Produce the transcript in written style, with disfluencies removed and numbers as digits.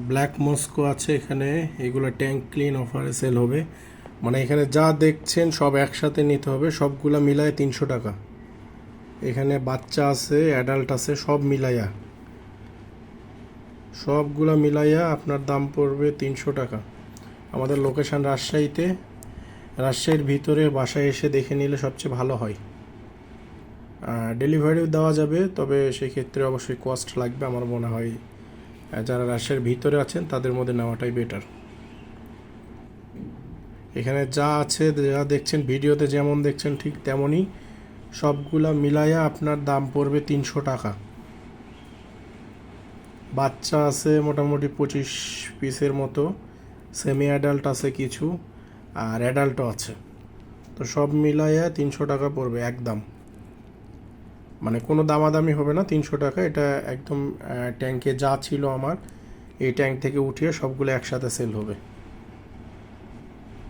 Black Moscow আছে এখানে, এগুলো ট্যাঙ্ক ক্লিন অফারে সেল হবে। মানে এখানে যা দেখছেন সব একসাথে নিতে হবে, সবগুলা মিলায় 300 টাকা। এখানে বাচ্চা আছে, অ্যাডাল্ট আছে, সবগুলা মিলাইয়া আপনার দাম পড়বে 300 টাকা। আমাদের লোকেশান রাজশাহীতে, রাজশাহীর ভিতরে বাসায় এসে দেখে নিলে সবচেয়ে ভালো হয়। ডেলিভারিও দেওয়া যাবে, তবে সেই ক্ষেত্রে অবশ্যই কস্ট লাগবে। আমার মনে হয় যারা রাজশাহীর ভিতরে আছেন তাদের মধ্যে নেওয়াটাই বেটার। এখানে যা আছে, যা দেখছেন ভিডিওতে যেমন দেখছেন ঠিক তেমনই, সবগুলা মিলাইয়া আপনার দাম পড়বে 300 টাকা। বাচ্চা আছে মোটামুটি 25 পিসের মতো, সেমি অ্যাডাল্ট আছে কিছু, আর অ্যাডাল্টও আছে। তো সব মিলাইয়া 300 টাকা পড়বে একদম। মানে কোনো দামাদামি হবে না, 300 টাকা। এটা একদম ট্যাঙ্কে যা ছিল আমার, এই ট্যাঙ্ক থেকে উঠিয়ে সবগুলো একসাথে সেল হবে।